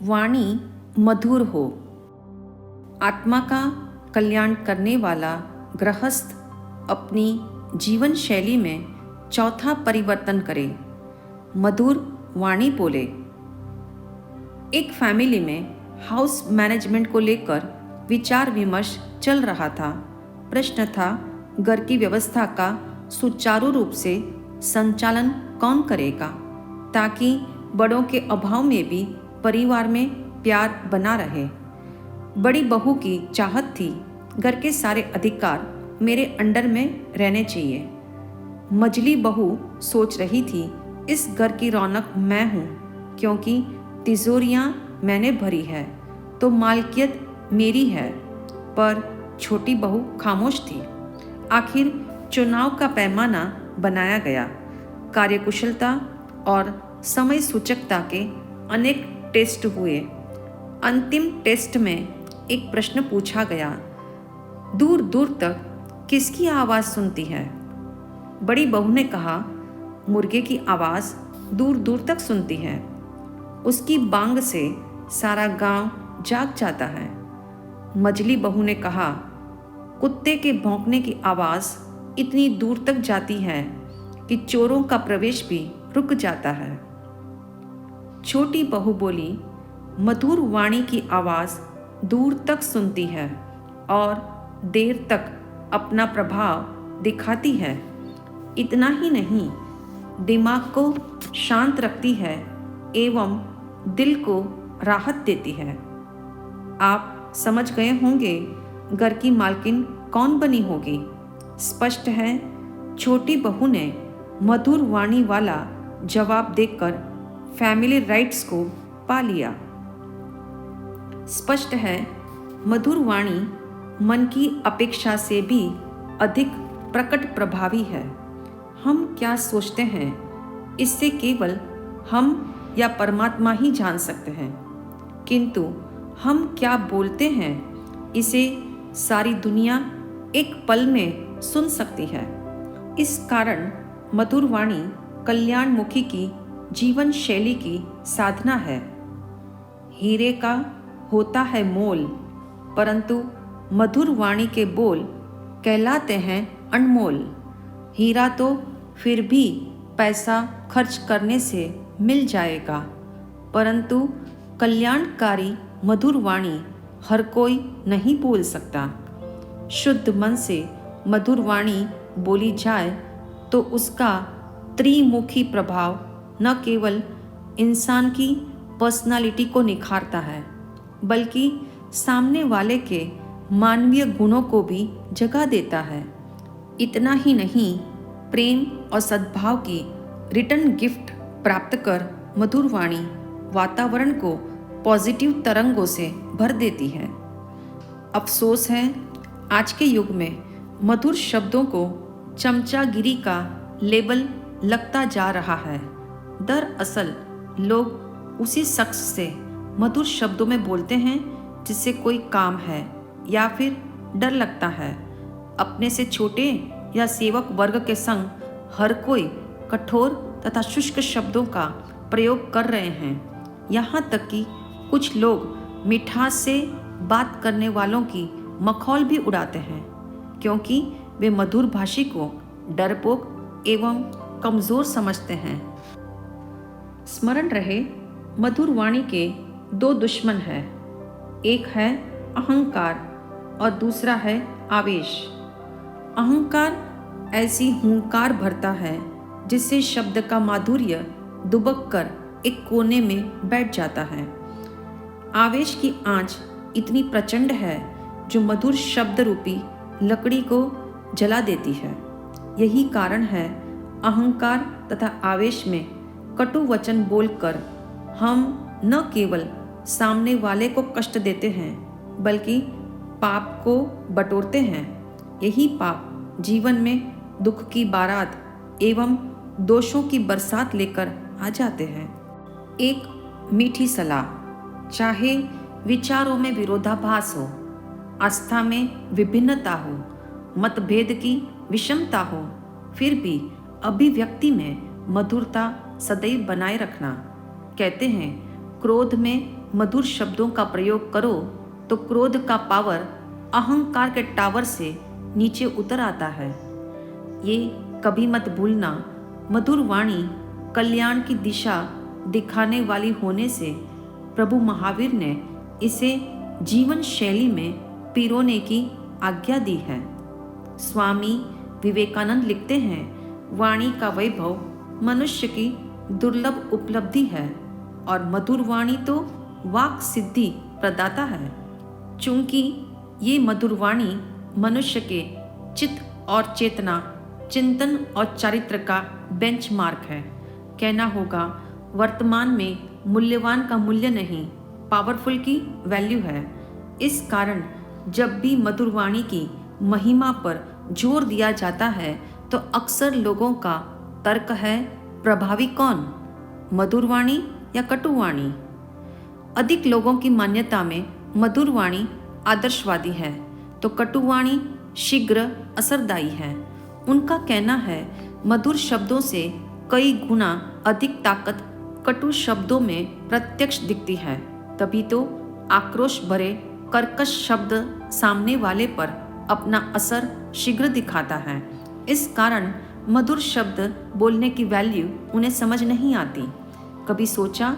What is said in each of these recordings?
वाणी मधुर हो। आत्मा का कल्याण करने वाला गृहस्थ अपनी जीवन शैली में चौथा परिवर्तन करे, मधुर वाणी बोले। एक फैमिली में हाउस मैनेजमेंट को लेकर विचार विमर्श चल रहा था। प्रश्न था, घर की व्यवस्था का सुचारू रूप से संचालन कौन करेगा ताकि बड़ों के अभाव में भी परिवार में प्यार बना रहे। बड़ी बहू की चाहत थी, घर के सारे अधिकार मेरे अंडर में रहने चाहिए। मझली बहू सोच रही थी, इस घर की रौनक मैं हूँ, क्योंकि तिजोरियाँ मैंने भरी है तो मालकियत मेरी है। पर छोटी बहू खामोश थी। आखिर चुनाव का पैमाना बनाया गया। कार्यकुशलता और समय सूचकता के अनेक टेस्ट हुए। अंतिम टेस्ट में एक प्रश्न पूछा गया, दूर दूर तक किसकी आवाज़ सुनती है? बड़ी बहू ने कहा, मुर्गे की आवाज़ दूर दूर तक सुनती है। उसकी बांग से सारा गांव जाग जाता है। मझली बहू ने कहा, कुत्ते के भौंकने की आवाज़ इतनी दूर तक जाती है कि चोरों का प्रवेश भी रुक जाता है। छोटी बहू बोली, मधुर वाणी की आवाज़ दूर तक सुनती है और देर तक अपना प्रभाव दिखाती है। इतना ही नहीं, दिमाग को शांत रखती है एवं दिल को राहत देती है। आप समझ गए होंगे घर की मालकिन कौन बनी होगी। स्पष्ट है, छोटी बहू ने मधुर वाणी वाला जवाब देकर फैमिली राइट्स को पा लिया। स्पष्ट है, मधुर वाणी मन की अपेक्षा से भी अधिक प्रकट प्रभावी है। हम क्या सोचते हैं इससे केवल हम या परमात्मा ही जान सकते हैं, किंतु हम क्या बोलते हैं इसे सारी दुनिया एक पल में सुन सकती है। इस कारण मधुर वाणी कल्याणमुखी की जीवन शैली की साधना है। हीरे का होता है मोल, परंतु मधुर वाणी के बोल कहलाते हैं अनमोल। हीरा तो फिर भी पैसा खर्च करने से मिल जाएगा, परंतु कल्याणकारी मधुर वाणी हर कोई नहीं बोल सकता। शुद्ध मन से मधुर वाणी बोली जाए तो उसका त्रिमुखी प्रभाव न केवल इंसान की पर्सनालिटी को निखारता है, बल्कि सामने वाले के मानवीय गुणों को भी जगा देता है। इतना ही नहीं, प्रेम और सद्भाव की रिटर्न गिफ्ट प्राप्त कर मधुर वाणी वातावरण को पॉजिटिव तरंगों से भर देती है। अफसोस है, आज के युग में मधुर शब्दों को चमचागिरी का लेबल लगता जा रहा है। दरअसल लोग उसी शख्स से मधुर शब्दों में बोलते हैं जिससे कोई काम है या फिर डर लगता है। अपने से छोटे या सेवक वर्ग के संग हर कोई कठोर तथा शुष्क शब्दों का प्रयोग कर रहे हैं। यहाँ तक कि कुछ लोग मिठास से बात करने वालों की मखौल भी उड़ाते हैं, क्योंकि वे मधुर भाषी को डरपोक एवं कमज़ोर समझते हैं। स्मरण रहे, मधुर वाणी के दो दुश्मन हैं। एक है अहंकार और दूसरा है आवेश। अहंकार ऐसी हुंकार भरता है जिससे शब्द का माधुर्य दुबक कर एक कोने में बैठ जाता है। आवेश की आंच इतनी प्रचंड है जो मधुर शब्द रूपी लकड़ी को जला देती है। यही कारण है अहंकार तथा आवेश में कटु वचन बोलकर हम न केवल सामने वाले को कष्ट देते हैं, बल्कि पाप को बटोरते हैं। यही पाप जीवन में दुख की बारात एवं दोषों की बरसात लेकर आ जाते हैं। एक मीठी सलाह, चाहे विचारों में विरोधाभास हो, आस्था में विभिन्नता हो, मतभेद की विषमता हो, फिर भी अभिव्यक्ति में मधुरता सदैव बनाए रखना। कहते हैं, क्रोध में मधुर शब्दों का प्रयोग करो तो क्रोध का पावर अहंकार के टावर से नीचे उतर आता है। ये कभी मत भूलना, मधुर वाणी कल्याण की दिशा दिखाने वाली होने से प्रभु महावीर ने इसे जीवन शैली में पिरोने की आज्ञा दी है। स्वामी विवेकानंद लिखते हैं, वाणी का वैभव मनुष्य की दुर्लभ उपलब्धि है और मधुर वाणी तो वाक सिद्धि प्रदाता है। चूंकि ये मधुर वाणी मनुष्य के चित्त और चेतना, चिंतन और चारित्र का बेंचमार्क है। कहना होगा, वर्तमान में मूल्यवान का मूल्य नहीं, पावरफुल की वैल्यू है। इस कारण जब भी मधुर वाणी की महिमा पर जोर दिया जाता है तो अक्सर लोगों का तर्क है, प्रभावी कौन, मधुर वाणी या कटु वाणी? अधिक लोगों की मान्यता में मधुर वाणी आदर्शवादी है तो कटु वाणी शीघ्र असरदायी है। उनका कहना है, मधुर शब्दों से कई गुना अधिक ताकत कटु शब्दों में प्रत्यक्ष दिखती है। तभी तो आक्रोश भरे कर्कश शब्द सामने वाले पर अपना असर शीघ्र दिखाता है। इस कारण मधुर शब्द बोलने की वैल्यू उन्हें समझ नहीं आती। कभी सोचा,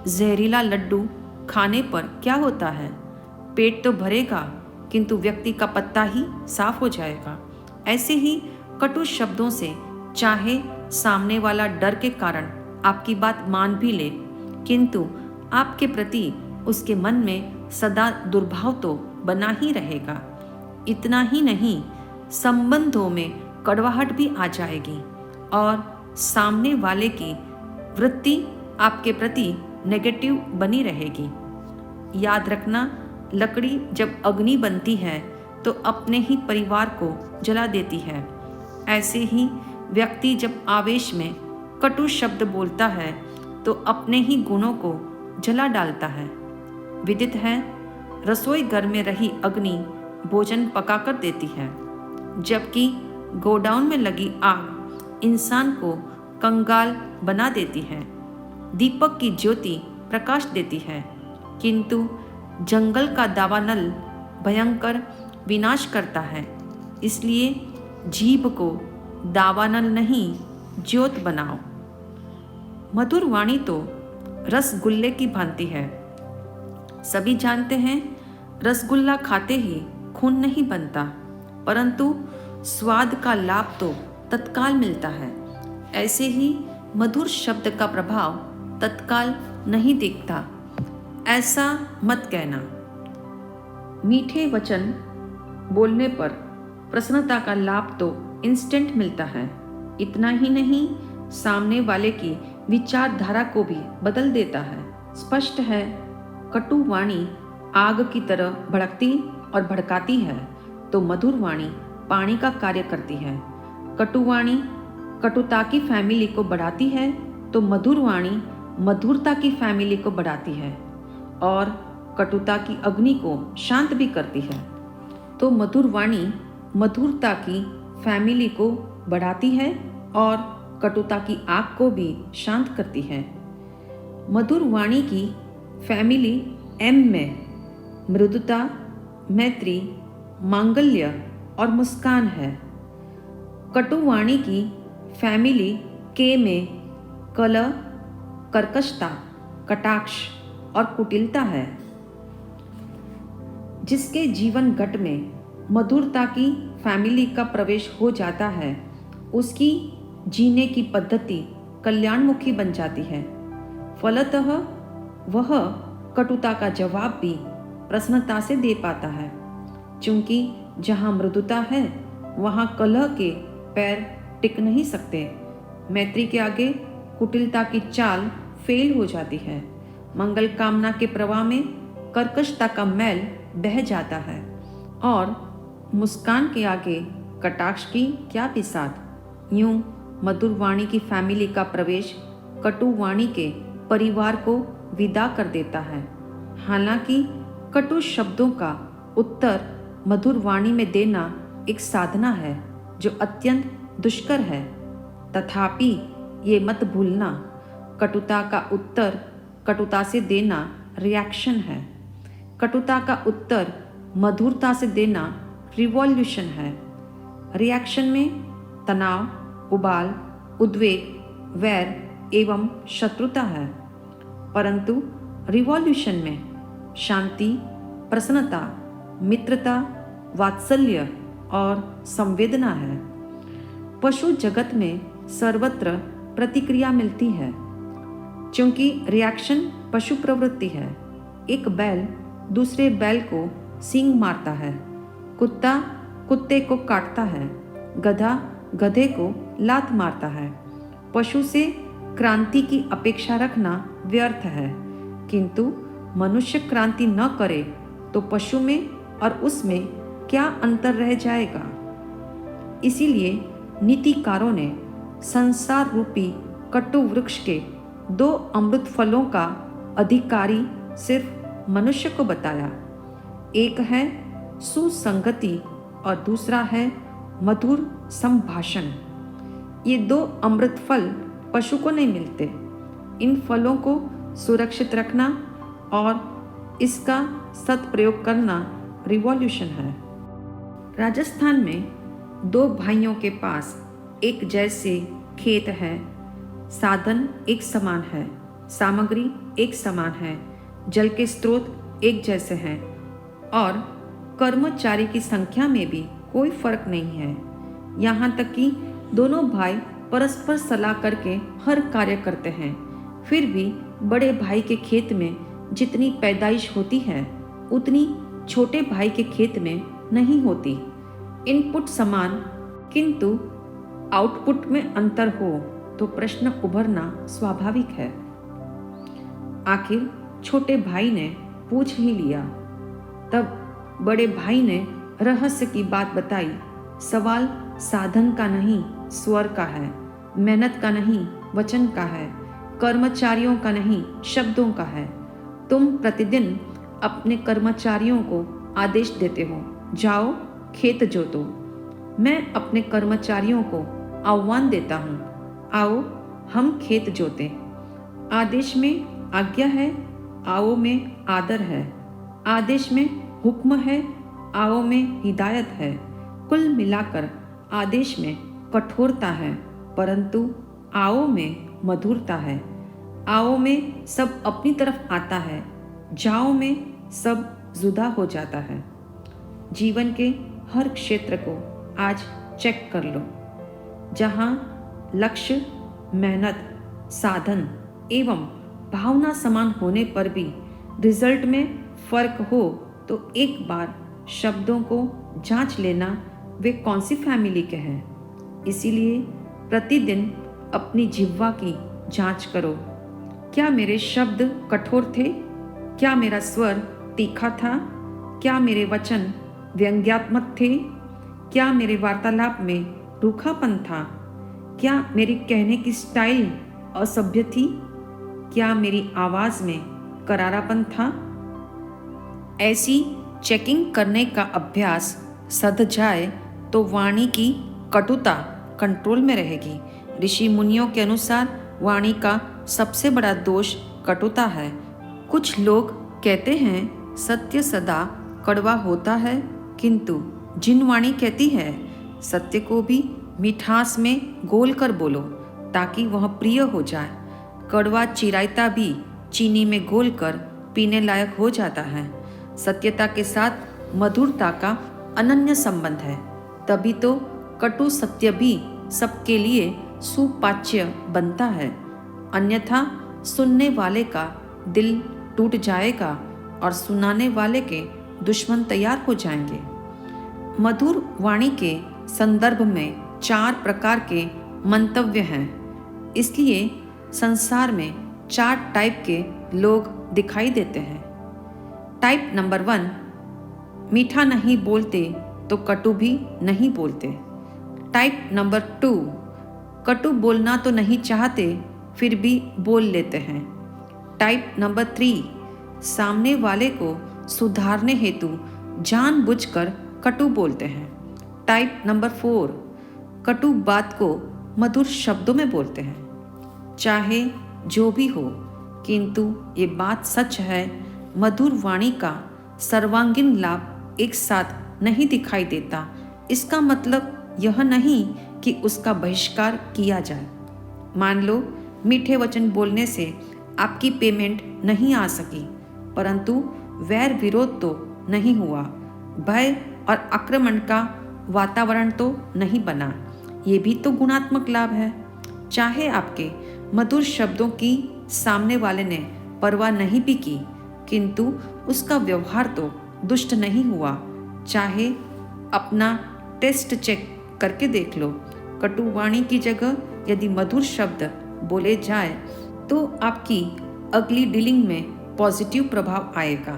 जहरीला लड्डू खाने पर क्या होता है? पेट तो भरेगा किंतु व्यक्ति का पत्ता ही साफ हो जाएगा। ऐसे ही कटु शब्दों से चाहे सामने वाला डर के कारण आपकी बात मान भी ले, किंतु आपके प्रति उसके मन में सदा दुर्भाव तो बना ही रहेगा। इतना ही नहीं, संबंधों में कड़वाहट भी आ जाएगी और सामने वाले की वृत्ति आपके प्रति नेगेटिव बनी रहेगी। याद रखना, लकड़ी जब अग्नि बनती है तो अपने ही परिवार को जला देती है। ऐसे ही व्यक्ति जब आवेश में कटु शब्द बोलता है तो अपने ही गुणों को जला डालता है। विदित है, रसोई घर में रही अग्नि भोजन पकाकर देती है, जबकि गोडाउन में लगी आग इंसान को कंगाल बना देती है। दीपक की ज्योति प्रकाश देती है, किंतु जंगल का दावानल भयंकर विनाश करता है। इसलिए जीभ को दावानल नहीं, ज्योत बनाओ। मधुर वाणी तो रसगुल्ले की भांति है। सभी जानते हैं, रसगुल्ला खाते ही खून नहीं बनता, परंतु स्वाद का लाभ तो तत्काल मिलता है। ऐसे ही मधुर शब्द का प्रभाव तत्काल नहीं दिखता, ऐसा मत कहना। मीठे वचन बोलने पर प्रसन्नता का लाभ तो इंस्टेंट मिलता है। इतना ही नहीं, सामने वाले की विचारधारा को भी बदल देता है। स्पष्ट है, कटु वाणी आग की तरह भड़कती और भड़काती है तो मधुर वाणी पानी का कार्य करती है। कटु वाणी कटुता की फैमिली को बढ़ाती है तो मधुर वाणी मधुरता की फैमिली को बढ़ाती है और कटुता की अग्नि को शांत भी करती है। तो मधुर वाणी मधुरता की फैमिली को बढ़ाती है और कटुता की आग को भी शांत करती है। मधुर वाणी की फैमिली एम में मृदुता, मैत्री, मांगल्य और मुस्कान है। कटु वाणी की फैमिली के में कलह, कर्कशता, कटाक्ष और कुटिलता है। जिसके जीवन घट में मधुरता की फैमिली का प्रवेश हो जाता है, उसकी जीने की पद्धति कल्याणमुखी बन जाती है। फलतः वह कटुता का जवाब भी प्रसन्नता से दे पाता है। चूंकि जहाँ मृदुता है वहाँ कलह के पैर टिक नहीं सकते। मैत्री के आगे कुटिलता की चाल फेल हो जाती है। मंगल कामना के प्रवाह में कर्कशता का मैल बह जाता है और मुस्कान के आगे कटाक्ष की क्या बिसात। यूं मधुर वाणी की फैमिली का प्रवेश कटु वाणी के परिवार को विदा कर देता है। हालांकि कटु शब्दों का उत्तर मधुर वाणी में देना एक साधना है जो अत्यंत दुष्कर है। तथापि ये मत भूलना, कटुता का उत्तर कटुता से देना रिएक्शन है। कटुता का उत्तर मधुरता से देना रिवॉल्यूशन है। रिएक्शन में तनाव, उबाल, उद्वेग, वैर एवं शत्रुता है, परंतु रिवॉल्यूशन में शांति, प्रसन्नता, मित्रता, वात्सल्य और संवेदना है। पशु जगत में सर्वत्र प्रतिक्रिया मिलती है, क्योंकि रिएक्शन पशु प्रवृत्ति है। एक बैल दूसरे बैल को सींग मारता है, कुत्ता कुत्ते को काटता है, गधा गधे को लात मारता है। पशु से क्रांति की अपेक्षा रखना व्यर्थ है, किंतु मनुष्य क्रांति न करे तो पशु में और उसमें क्या अंतर रह जाएगा। इसीलिए नीतिकारों ने संसार रूपी कटु वृक्ष के 2 अमृत फलों का अधिकारी सिर्फ मनुष्य को बताया। एक है सुसंगति और दूसरा है मधुर संभाषण। ये 2 अमृत फल पशु को नहीं मिलते। इन फलों को सुरक्षित रखना और इसका सदप्रयोग करना रिवॉल्यूशन है। राजस्थान में 2 भाइयों के पास एक जैसे खेत है, साधन एक समान है, सामग्री एक समान है, जल के स्रोत एक जैसे हैं और कर्मचारी की संख्या में भी कोई फर्क नहीं है। यहाँ तक कि दोनों भाई परस्पर सलाह करके हर कार्य करते हैं, फिर भी बड़े भाई के खेत में जितनी पैदाइश होती है उतनी छोटे भाई के खेत में नहीं होती। इनपुट समान किंतु आउटपुट में अंतर हो तो प्रश्न उभरना स्वाभाविक है। आखिर छोटे भाई ने पूछ ही लिया, तब बड़े भाई ने रहस्य की बात बताई। सवाल साधन का नहीं स्वर का है, मेहनत का नहीं वचन का है, कर्मचारियों का नहीं शब्दों का है। तुम प्रतिदिन अपने कर्मचारियों को आदेश देते हो, जाओ खेत जोतो। मैं अपने कर्मचारियों को आह्वान देता हूँ, आओ हम खेत जोतें। आदेश में आज्ञा है, आओ में आदर है। आदेश में हुक्म है, आओ में हिदायत है। कुल मिलाकर आदेश में कठोरता है, परंतु आओ में मधुरता है। आओ में सब अपनी तरफ आता है, जाओ में सब जुदा हो जाता है। जीवन के हर क्षेत्र को आज चेक कर लो। जहाँ लक्ष्य, मेहनत, साधन एवं भावना समान होने पर भी रिजल्ट में फर्क हो तो एक बार शब्दों को जांच लेना वे कौन सी फैमिली के हैं। इसीलिए प्रतिदिन अपनी जिह्वा की जांच करो। क्या मेरे शब्द कठोर थे? क्या मेरा स्वर तीखा था? क्या मेरे वचन व्यंग्यात्मक थे? क्या मेरे वार्तालाप में रूखापन था? क्या मेरी कहने की स्टाइल असभ्य थी? क्या मेरी आवाज़ में करारापन था? ऐसी चेकिंग करने का अभ्यास सध जाए तो वाणी की कटुता कंट्रोल में रहेगी। ऋषि मुनियों के अनुसार वाणी का सबसे बड़ा दोष कटुता है। कुछ लोग कहते हैं सत्य सदा कड़वा होता है, किंतु जिन वाणी कहती है सत्य को भी मिठास में घोल कर बोलो ताकि वह प्रिय हो जाए। कड़वा चिरायता भी चीनी में घोल कर पीने लायक हो जाता है। सत्यता के साथ मधुरता का अनन्य संबंध है, तभी तो कटु सत्य भी सबके लिए सुपाच्य बनता है। अन्यथा सुनने वाले का दिल टूट जाएगा और सुनाने वाले के दुश्मन तैयार हो जाएंगे। मधुर वाणी के संदर्भ में 4 प्रकार के मंतव्य हैं, इसलिए संसार में 4 टाइप के लोग दिखाई देते हैं। टाइप नंबर 1, मीठा नहीं बोलते तो कटु भी नहीं बोलते। टाइप नंबर 2, कटु बोलना तो नहीं चाहते फिर भी बोल लेते हैं। टाइप नंबर 3, सामने वाले को सुधारने हेतु जानबूझकर कटु बोलते हैं। टाइप नंबर 4, कटु बात को मधुर शब्दों में बोलते हैं। चाहे जो भी हो, किंतु ये बात सच है मधुर वाणी का सर्वांगीण लाभ एक साथ नहीं दिखाई देता, इसका मतलब यह नहीं कि उसका बहिष्कार किया जाए। मान लो मीठे वचन बोलने से आपकी पेमेंट नहीं आ सकी, परंतु वैर विरोध तो नहीं हुआ, भय और आक्रमण का वातावरण तो नहीं बना। ये भी तो गुणात्मक लाभ है। चाहे आपके मधुर शब्दों की सामने वाले ने परवाह नहीं भी की, किंतु उसका व्यवहार तो दुष्ट नहीं हुआ। चाहे अपना टेस्ट चेक करके देख लो, कटुवाणी की जगह यदि मधुर शब्द बोले जाए तो आपकी अगली डीलिंग में पॉजिटिव प्रभाव आएगा।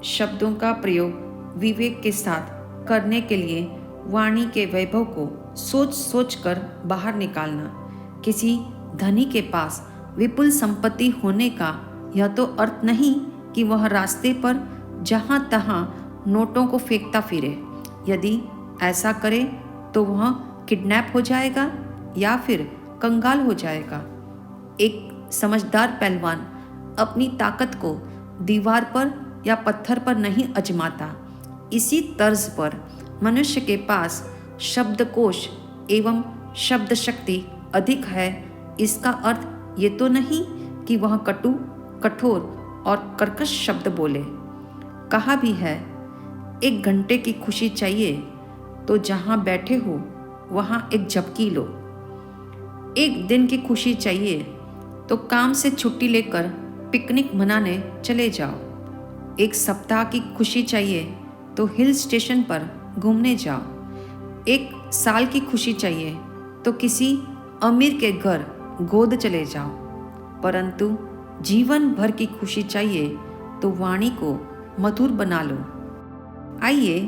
शब्दों का प्रयोग विवेक के साथ करने के लिए वाणी के वैभव को सोच सोच कर बाहर निकालना। किसी धनी के पास विपुल संपत्ति होने का यह तो अर्थ नहीं कि वह रास्ते पर जहाँ तहाँ नोटों को फेंकता फिरे। यदि ऐसा करे तो वह किडनैप हो जाएगा या फिर कंगाल हो जाएगा। एक समझदार पहलवान अपनी ताकत को दीवार पर या पत्थर पर नहीं आजमाता। इसी तर्ज पर मनुष्य के पास शब्दकोश एवं शब्द शक्ति अधिक है, इसका अर्थ ये तो नहीं कि वह कटु, कठोर और कर्कश शब्द बोले। कहा भी है, 1 घंटे की खुशी चाहिए तो जहाँ बैठे हो वहाँ एक झपकी लो। 1 दिन की खुशी चाहिए तो काम से छुट्टी लेकर पिकनिक मनाने चले जाओ। 1 सप्ताह की खुशी चाहिए तो हिल स्टेशन पर घूमने जाओ। 1 साल की खुशी चाहिए तो किसी अमीर के घर गोद चले जाओ। परंतु जीवन भर की खुशी चाहिए तो वाणी को मधुर बना लो। आइए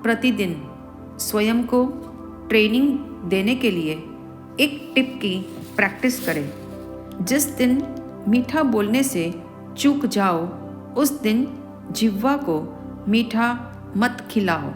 प्रतिदिन स्वयं को ट्रेनिंग देने के लिए एक टिप की प्रैक्टिस करें। जिस दिन मीठा बोलने से चूक जाओ, उस दिन जिह्वा को मीठा मत खिलाओ।